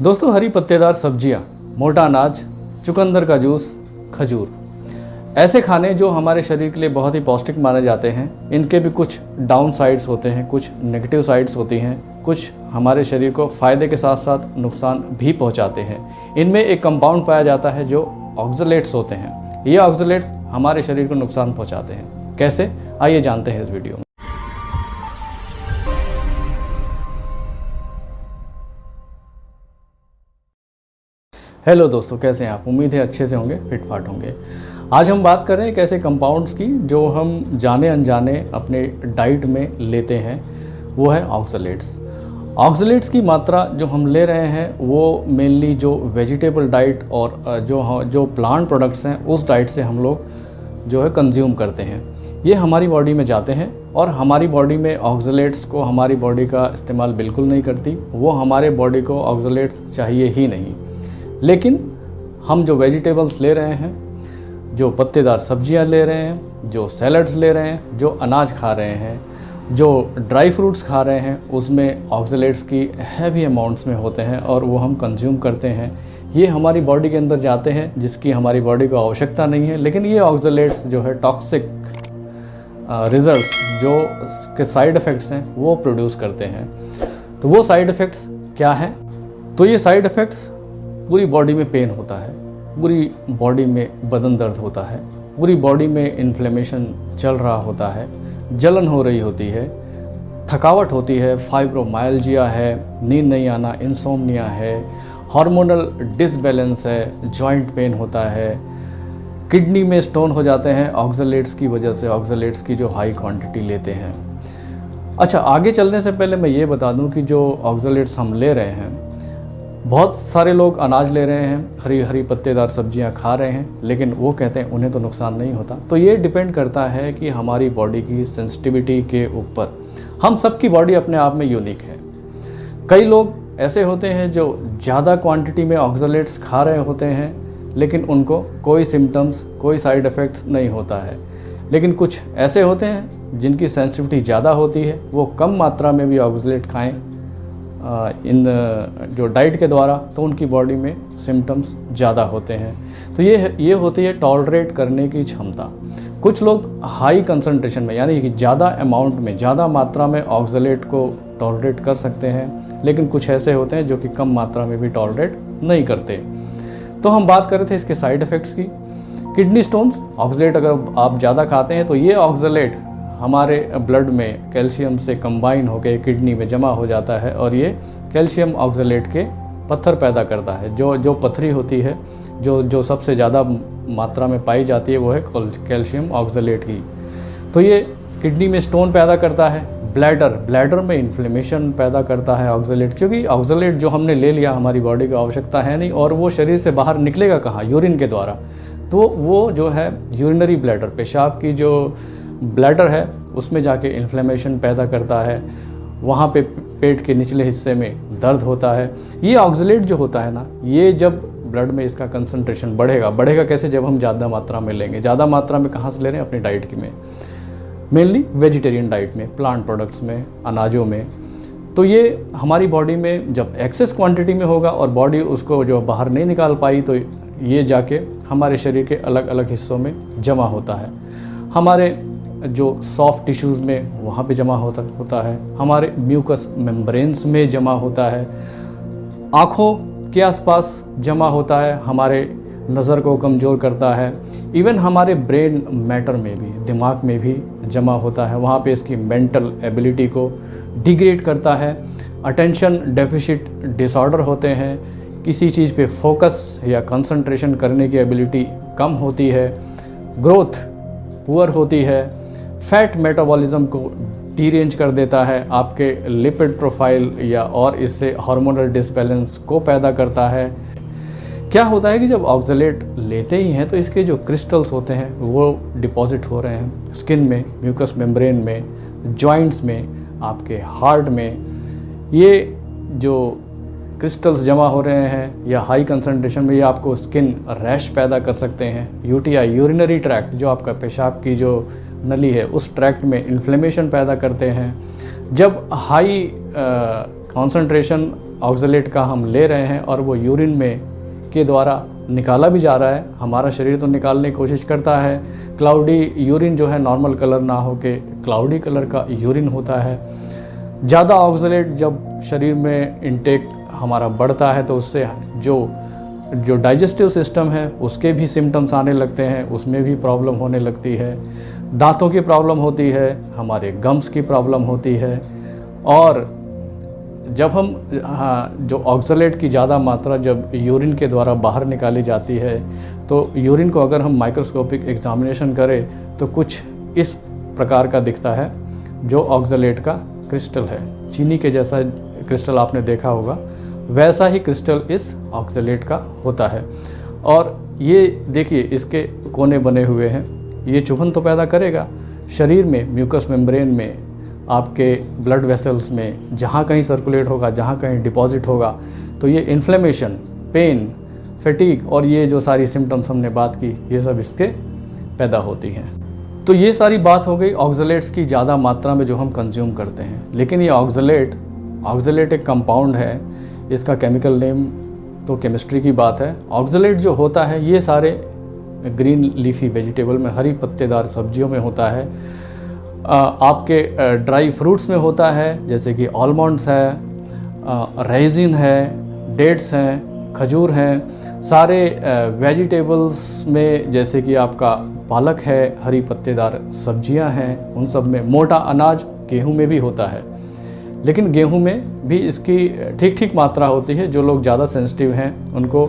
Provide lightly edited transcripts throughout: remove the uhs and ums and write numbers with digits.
दोस्तों, हरी पत्तेदार सब्जियां, मोटा अनाज, चुकंदर का जूस, खजूर, ऐसे खाने जो हमारे शरीर के लिए बहुत ही पौष्टिक माने जाते हैं, इनके भी कुछ डाउन साइड्स होते हैं, कुछ नेगेटिव साइड्स होती हैं, कुछ हमारे शरीर को फ़ायदे के साथ साथ नुकसान भी पहुंचाते हैं। इनमें एक कंपाउंड पाया जाता है जो ऑक्सलेट्स होते हैं। ये ऑक्सलेट्स हमारे शरीर को नुकसान पहुंचाते हैं। कैसे, आइए जानते हैं इस वीडियो में। हेलो दोस्तों, कैसे हैं आप? उम्मीद है अच्छे से होंगे, फिट फाट होंगे। आज हम बात कर रहे हैं एक ऐसे कंपाउंड्स की जो हम जाने अनजाने अपने डाइट में लेते हैं, वो है ऑक्सलेट्स। ऑक्सलेट्स की मात्रा जो हम ले रहे हैं वो मेनली जो वेजिटेबल डाइट और जो प्लांट प्रोडक्ट्स हैं उस डाइट से हम लोग जो है कंज्यूम करते हैं। ये हमारी बॉडी में जाते हैं और हमारी बॉडी में ऑक्सलेट्स को हमारी बॉडी का इस्तेमाल बिल्कुल नहीं करती। वो हमारे बॉडी को ऑक्सलेट्स चाहिए ही नहीं। लेकिन हम जो वेजिटेबल्स ले रहे हैं, जो पत्तेदार सब्जियां ले रहे हैं, जो सैलड्स ले रहे हैं, जो अनाज खा रहे हैं, जो ड्राई फ्रूट्स खा रहे हैं, उसमें ऑक्सलेट्स की हैवी अमाउंट्स में होते हैं और वो हम कंज्यूम करते हैं। ये हमारी बॉडी के अंदर जाते हैं जिसकी हमारी बॉडी को आवश्यकता नहीं है। लेकिन ये ऑक्सलेट्स जो है टॉक्सिक रिजल्ट्स जो के साइड इफ़ेक्ट्स हैं वो प्रोड्यूस करते हैं। तो वो साइड इफ़ेक्ट्स क्या हैं? तो ये साइड इफ़ेक्ट्स, पूरी बॉडी में पेन होता है, पूरी बॉडी में बदन दर्द होता है, पूरी बॉडी में इन्फ्लेमेशन चल रहा होता है, जलन हो रही होती है, थकावट होती है, फाइब्रोमाइल्जिया है, नींद नहीं आना, इंसोम्निया है, हार्मोनल डिसबैलेंस है, जॉइंट पेन होता है, किडनी में स्टोन हो जाते हैं ऑक्सलेट्स की वजह से, ऑक्सलेट्स की जो हाई क्वांटिटी लेते हैं। अच्छा, आगे चलने से पहले मैं ये बता दूं कि जो ऑक्सलेट्स हम ले रहे हैं, बहुत सारे लोग अनाज ले रहे हैं, हरी हरी पत्तेदार सब्जियां खा रहे हैं, लेकिन वो कहते हैं उन्हें तो नुकसान नहीं होता। तो ये डिपेंड करता है कि हमारी बॉडी की सेंसिटिविटी के ऊपर। हम सबकी बॉडी अपने आप में यूनिक है। कई लोग ऐसे होते हैं जो ज़्यादा क्वांटिटी में ऑक्सलेट्स खा रहे होते हैं, लेकिन उनको कोई सिम्टम्स, कोई साइड इफ़ेक्ट्स नहीं होता है। लेकिन कुछ ऐसे होते हैं जिनकी सेंसिटिविटी ज़्यादा होती है, वो कम मात्रा में भी ऑक्सलेट खाएँ इन जो डाइट के द्वारा, तो उनकी बॉडी में सिम्टम्स ज़्यादा होते हैं। तो ये होती है टॉलरेट करने की क्षमता। कुछ लोग हाई कंसंट्रेशन में, यानी कि ज़्यादा अमाउंट में, ज़्यादा मात्रा में ऑक्सलेट को टॉलरेट कर सकते हैं, लेकिन कुछ ऐसे होते हैं जो कि कम मात्रा में भी टॉलरेट नहीं करते। तो हम बात कर रहे थे इसके साइड इफ़ेक्ट्स की। किडनी स्टोन्स, ऑक्सलेट अगर आप ज़्यादा खाते हैं तो ये ऑक्सलेट हमारे ब्लड में कैल्शियम से कंबाइन होकर किडनी में जमा हो जाता है और ये कैल्शियम ऑक्सलेट के पत्थर पैदा करता है। जो पथरी होती है, जो सबसे ज़्यादा मात्रा में पाई जाती है, वो है कैल्शियम ऑक्सलेट की। तो ये किडनी में स्टोन पैदा करता है। ब्लैडर में इन्फ्लेमेशन पैदा करता है ऑक्सलेट, क्योंकि ऑक्सलेट जो हमने ले लिया हमारी बॉडी को आवश्यकता है नहीं, और वो शरीर से बाहर निकलेगा कहाँ? यूरिन के द्वारा। तो वो जो है यूरिनरी ब्लैडर, पेशाब की जो ब्लैडर है, उसमें जाके इन्फ्लेमेशन पैदा करता है। वहाँ पे पेट के निचले हिस्से में दर्द होता है। ये ऑक्सलेट जो होता है ना, ये जब ब्लड में इसका कंसंट्रेशन बढ़ेगा कैसे? जब हम ज़्यादा मात्रा में लेंगे। ज़्यादा मात्रा में कहाँ से ले रहे हैं? अपनी डाइट की में, मेनली वेजिटेरियन डाइट में, प्लांट प्रोडक्ट्स में, अनाजों में। तो ये हमारी बॉडी में जब एक्सेस क्वांटिटी में होगा और बॉडी उसको जो बाहर नहीं निकाल पाई, तो ये जाके हमारे शरीर के अलग अलग हिस्सों में जमा होता है। हमारे जो सॉफ्ट टिश्यूज़ में वहाँ पे जमा होता है, हमारे म्यूकस मेम्ब्रेन्स में जमा होता है, आँखों के आसपास जमा होता है, हमारे नज़र को कमज़ोर करता है। इवन हमारे ब्रेन मैटर में भी, दिमाग में भी जमा होता है। वहाँ पे इसकी मेंटल एबिलिटी को डिग्रेड करता है। अटेंशन डेफिसिट डिसऑर्डर होते हैं, किसी चीज़ पे फोकस या कंसंट्रेशन करने की एबिलिटी कम होती है, ग्रोथ पुअर होती है, फैट मेटाबॉलिज्म को डीरेंज कर देता है, आपके लिपिड प्रोफाइल या और इससे हार्मोनल डिसबैलेंस को पैदा करता है। क्या होता है कि जब ऑक्सलेट लेते ही हैं तो इसके जो क्रिस्टल्स होते हैं वो डिपॉजिट हो रहे हैं स्किन में, म्यूकस मेम्ब्रेन में, जॉइंट्स में, आपके हार्ट में। ये जो क्रिस्टल्स जमा हो रहे हैं या हाई कंसंट्रेशन में, ये आपको स्किन रैश पैदा कर सकते हैं। यूटीआई, यूरिनरी ट्रैक्ट, जो आपका पेशाब की जो नली है, उस ट्रैक्ट में इन्फ्लेमेशन पैदा करते हैं। जब हाई कंसंट्रेशन ऑक्सलेट का हम ले रहे हैं और वो यूरिन में के द्वारा निकाला भी जा रहा है, हमारा शरीर तो निकालने की कोशिश करता है, क्लाउडी यूरिन जो है नॉर्मल कलर ना हो के क्लाउडी कलर का यूरिन होता है। ज़्यादा ऑक्सलेट जब शरीर में इनटेक हमारा बढ़ता है तो उससे जो डाइजेस्टिव सिस्टम है उसके भी सिम्टम्स आने लगते हैं, उसमें भी प्रॉब्लम होने लगती है, दांतों की प्रॉब्लम होती है, हमारे गम्स की प्रॉब्लम होती है। और जब हम जो ऑक्सलेट की ज़्यादा मात्रा जब यूरिन के द्वारा बाहर निकाली जाती है तो यूरिन को अगर हम माइक्रोस्कोपिक एग्जामिनेशन करें तो कुछ इस प्रकार का दिखता है, जो ऑक्सलेट का क्रिस्टल है। चीनी के जैसा क्रिस्टल आपने देखा होगा, वैसा ही क्रिस्टल इस ऑक्सलेट का होता है। और ये देखिए इसके कोने बने हुए हैं, ये चुभन तो पैदा करेगा शरीर में, म्यूकस मेम्ब्रेन में, आपके ब्लड वेसल्स में, जहाँ कहीं सर्कुलेट होगा, जहाँ कहीं डिपॉजिट होगा तो ये इन्फ्लेमेशन, पेन, फैटीग और ये जो सारी सिम्टम्स हमने बात की ये सब इसके पैदा होती हैं। तो ये सारी बात हो गई ऑक्सलेट्स की ज़्यादा मात्रा में जो हम कंज्यूम करते हैं। लेकिन ये ऑक्सलेट एक कंपाउंड है, इसका केमिकल नेम तो केमिस्ट्री की बात है। ऑक्सलेट जो होता है ये सारे ग्रीन लीफी वेजिटेबल में, हरी पत्तेदार सब्जियों में होता है, आपके ड्राई फ्रूट्स में होता है, जैसे कि आलमंड्स है, रेजिन है, डेट्स हैं, खजूर हैं, सारे वेजिटेबल्स में जैसे कि आपका पालक है, हरी पत्तेदार सब्जियां हैं, उन सब में, मोटा अनाज गेहूं में भी होता है। लेकिन गेहूं में भी इसकी ठीक ठीक मात्रा होती है। जो लोग ज़्यादा सेंसिटिव हैं उनको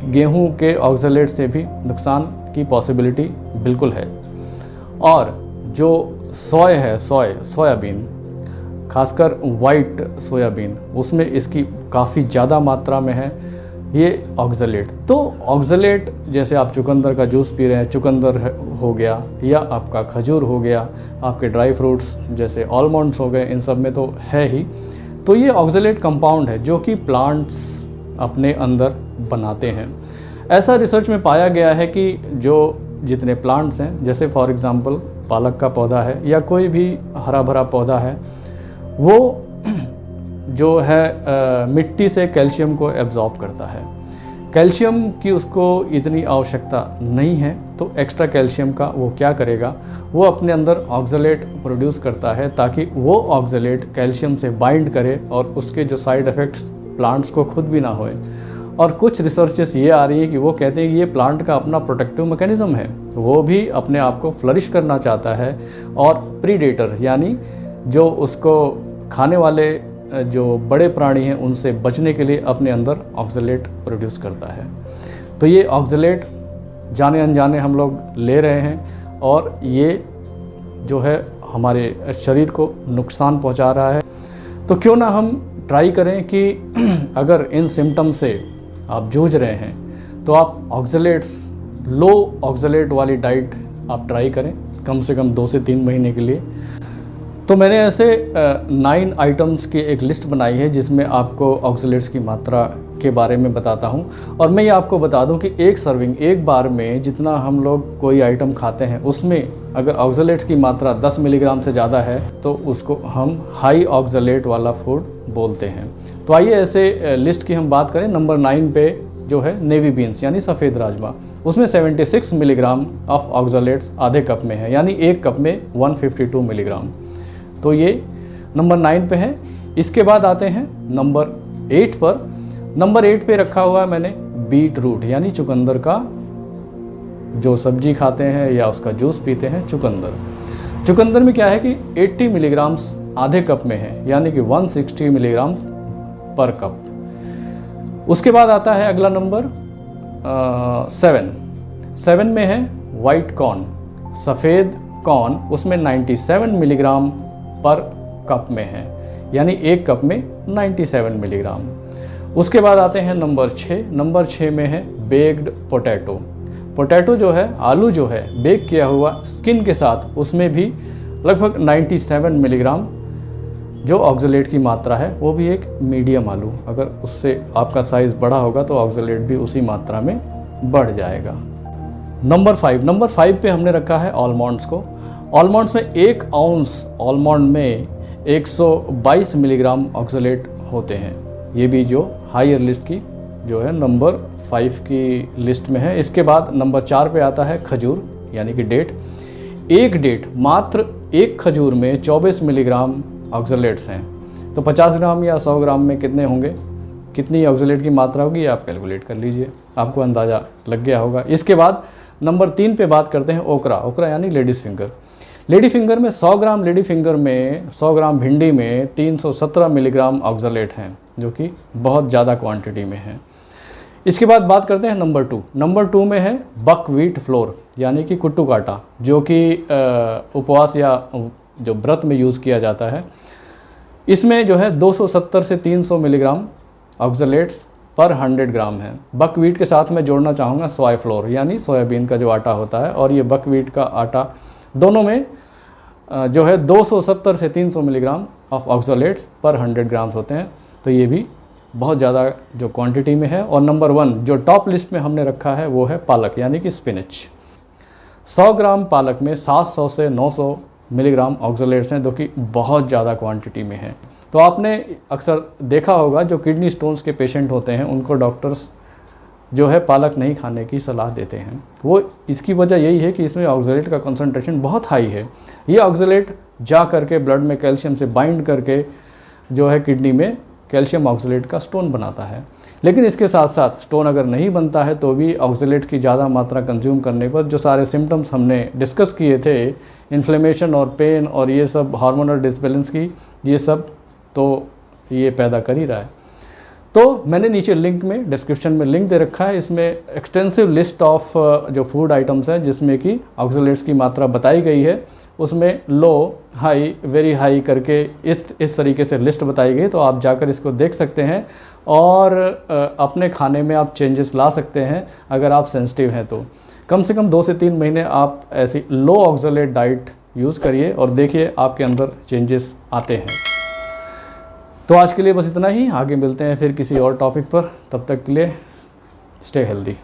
गेहूं के ऑक्सलेट से भी नुकसान की पॉसिबिलिटी बिल्कुल है। और जो सोय है, सोयाबीन, खासकर वाइट सोयाबीन, उसमें इसकी काफ़ी ज़्यादा मात्रा में है ये ऑक्सलेट। तो ऑक्सलेट जैसे आप चुकंदर का जूस पी रहे हैं, चुकंदर हो गया, या आपका खजूर हो गया, आपके ड्राई फ्रूट्स जैसे आलमंड्स हो गए, इन सब में तो है ही। तो ये ऑक्सलेट कंपाउंड है जो कि प्लांट्स अपने अंदर बनाते हैं। ऐसा रिसर्च में पाया गया है कि जो जितने प्लांट्स हैं, जैसे फॉर एग्जांपल पालक का पौधा है या कोई भी हरा भरा पौधा है, वो जो है मिट्टी से कैल्शियम को एब्जॉर्ब करता है। कैल्शियम की उसको इतनी आवश्यकता नहीं है, तो एक्स्ट्रा कैल्शियम का वो क्या करेगा, वो अपने अंदर ऑक्सलेट प्रोड्यूस करता है ताकि वो ऑक्सलेट कैल्शियम से बाइंड करे और उसके जो साइड इफ़ेक्ट्स प्लांट्स को खुद भी ना होए। और कुछ रिसर्चेस ये आ रही है कि वो कहते हैं कि ये प्लांट का अपना प्रोटेक्टिव मैकेनिज्म है, वो भी अपने आप को फ्लरिश करना चाहता है और प्रीडेटर यानी जो उसको खाने वाले जो बड़े प्राणी हैं उनसे बचने के लिए अपने अंदर ऑक्सलेट प्रोड्यूस करता है। तो ये ऑक्सलेट जाने अनजाने हम लोग ले रहे हैं और ये जो है हमारे शरीर को नुकसान पहुंचा रहा है। तो क्यों ना हम ट्राई करें कि अगर इन सिम्टम से आप जूझ रहे हैं तो आप लो ऑक्सलेट वाली डाइट आप ट्राई करें कम से कम 2 से 3 महीने के लिए। तो मैंने ऐसे 9 आइटम्स की एक लिस्ट बनाई है जिसमें आपको ऑक्सलेट्स की मात्रा के बारे में बताता हूं। और मैं ये आपको बता दूं कि एक सर्विंग, एक बार में जितना हम लोग कोई आइटम खाते हैं उसमें अगर ऑक्सलेट्स की मात्रा 10 मिलीग्राम से ज़्यादा है तो उसको हम हाई ऑक्सलेट वाला फूड बोलते हैं। तो आइए ऐसे लिस्ट की हम बात करें। नंबर 9 पे जो है नेवी बीन्स यानी सफ़ेद राजमा, उसमें 76 मिलीग्राम ऑफ ऑक्सलेट्स आधे कप में है, यानी एक कप में 152 मिलीग्राम। तो ये नंबर 9 पे है। इसके बाद आते हैं नंबर 8 पर। नंबर 8 पे रखा हुआ है मैंने बीट रूट यानी चुकंदर का जो सब्जी खाते हैं या उसका जूस पीते हैं, चुकंदर में क्या है कि 80 मिलीग्राम्स आधे कप में है, यानी कि 160 मिलीग्राम पर कप। उसके बाद आता है अगला नंबर 7 में है वाइट कॉर्न, सफ़ेद कॉर्न, उसमें 97 मिलीग्राम पर कप में है, यानी एक कप में 97 मिलीग्राम। उसके बाद आते हैं नंबर 6। नंबर 6 में है बेक्ड पोटैटो जो है, आलू जो है बेक किया हुआ स्किन के साथ, उसमें भी लगभग 97 मिलीग्राम जो ऑक्सलेट की मात्रा है, वो भी एक मीडियम आलू, अगर उससे आपका साइज़ बड़ा होगा तो ऑक्सलेट भी उसी मात्रा में बढ़ जाएगा। नंबर 5 पे हमने रखा है आलमंड्स को। आलमंड्स में 1 आउंस आलमंड में 122 मिलीग्राम ऑक्सलेट होते हैं। ये भी जो हायर लिस्ट की जो है नंबर 5 की लिस्ट में है। इसके बाद नंबर 4 पे आता है खजूर यानी कि डेट। एक डेट, मात्र एक खजूर में 24 मिलीग्राम ऑक्सलेट्स हैं। तो 50 ग्राम या 100 ग्राम में कितने होंगे, कितनी ऑक्सलेट की मात्रा होगी, आप कैलकुलेट कर लीजिए, आपको अंदाज़ा लग गया होगा। इसके बाद नंबर 3 पे बात करते हैं ओकरा। ओकरा यानी लेडीज़ फिंगर। लेडी फिंगर में 100 ग्राम लेडी फिंगर में 100 ग्राम भिंडी में 317 मिलीग्राम ऑक्सलेट हैं, जो कि बहुत ज़्यादा क्वांटिटी में है। इसके बाद बात करते हैं नंबर 2। नंबर 2 में है बकव्हीट फ्लोर यानी कि कुट्टू का आटा, जो कि उपवास या जो व्रत में यूज़ किया जाता है। इसमें जो है 270 से 300 मिलीग्राम ऑक्सलेट्स पर 100 ग्राम है। बकव्हीट के साथ मैं जोड़ना चाहूँगा सोया फ्लोर यानी सोयाबीन का जो आटा होता है, और ये बकव्हीट का आटा, दोनों में जो है 270 से 300 मिलीग्राम ऑफ ऑक्सलेट्स पर 100 ग्राम्स होते हैं। तो ये भी बहुत ज़्यादा जो क्वांटिटी में है। और नंबर 1 जो टॉप लिस्ट में हमने रखा है वो है पालक यानी कि स्पिनच। 100 ग्राम पालक में 700 से 900 मिलीग्राम ऑक्सलेट्स हैं, जो कि बहुत ज़्यादा क्वांटिटी में है। तो आपने अक्सर देखा होगा जो किडनी स्टोन्स के पेशेंट होते हैं उनको डॉक्टर्स जो है पालक नहीं खाने की सलाह देते हैं। वो इसकी वजह यही है कि इसमें ऑक्सलेट का कंसंट्रेशन बहुत हाई है। ये ऑक्सलेट जा करके ब्लड में कैल्शियम से बाइंड करके जो है किडनी में कैल्शियम ऑक्सलेट का स्टोन बनाता है। लेकिन इसके साथ साथ स्टोन अगर नहीं बनता है तो भी ऑक्सलेट की ज़्यादा मात्रा कंज्यूम करने पर जो सारे सिम्टम्स हमने डिस्कस किए थे, इन्फ्लेमेशन और पेन और ये सब हार्मोनल डिसबैलेंस की, ये सब तो ये पैदा कर ही रहा है। तो मैंने नीचे लिंक में, डिस्क्रिप्शन में लिंक दे रखा है। इसमें एक्सटेंसिव लिस्ट ऑफ जो फूड आइटम्स हैं जिसमें कि ऑक्सलेट्स की मात्रा बताई गई है। उसमें लो, हाई, वेरी हाई करके इस तरीके से लिस्ट बताई गई। तो आप जाकर इसको देख सकते हैं और अपने खाने में आप चेंजेस ला सकते हैं अगर आप सेंसिटिव हैं तो। कम से कम 2 से 3 महीने आप ऐसी लो ऑक्सलेट डाइट यूज़ करिए और देखिए आपके अंदर चेंजेस आते हैं। तो आज के लिए बस इतना ही। आगे मिलते हैं फिर किसी और टॉपिक पर। तब तक के लिए स्टे हेल्दी।